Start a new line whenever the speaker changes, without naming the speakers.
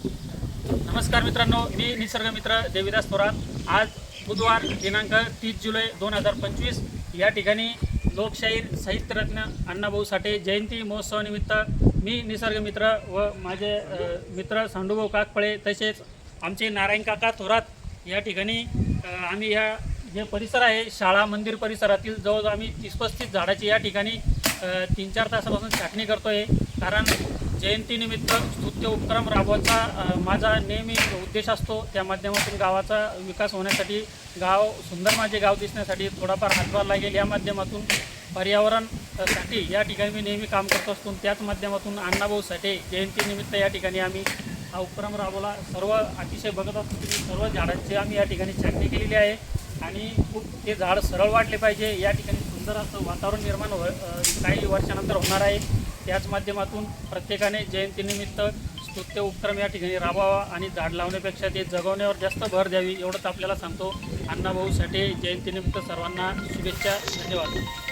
नमस्कार मित्रांनो, मी निसर्ग मित्र देविदास थोरात। आज बुधवार दिनांक 30 जुलै 2025 या ठिकाणी लोकशाहीर साहित्यरत्न अण्णाभाऊ साठे जयंती महोत्सवानिमित्त मी निसर्ग मित्र व माझे मित्र सांडूभाऊ काकपळे तसेच आमचे नारायण काका थोरात या ठिकाणी आम्ही या जे परिसर आहे शाळा मंदिर परिसरातील जवळजवळ आम्ही 30-35 झाडाची या ठिकाणी 3-4 तासापासून छाटणी करतो आहे। कारण जयंतीनिमित्त स्तुत्य उपक्रम राबवायचा माझा नेहमी उद्देश असतो। त्या माध्यमातून गावाचा विकास होण्यासाठी, गाव सुंदर माझे गाव दिसण्यासाठी थोडाफार हातभार लागेल या माध्यमातून पर्यावरणसाठी या ठिकाणी मी नेहमी काम करत असतो। त्याच माध्यमातून अण्णाभाऊ साठे जयंतीनिमित्त या ठिकाणी आम्ही हा उपक्रम राबवला। सर्व अतिशय बघत असतो की सर्व झाडांची आम्ही या ठिकाणी छाटणी केलेली आहे आणि खूप ते झाड सरळ वाढले पाहिजे या ठिकाणी सुंदर असं वातावरण निर्माण काही वर्षानंतर होणार आहे। त्याच माध्यमातून प्रत्येकाने जयंतीनिमित्त स्तुत्य उपक्रम या ठिकाणी राबवावा आणि झाड लावण्यापेक्षा ते जगवण्यावर जास्त भर द्यावी एवढंच आपल्याला सांगतो। अण्णाभाऊ साठे जयंतीनिमित्त सर्वांना शुभेच्छा। धन्यवाद।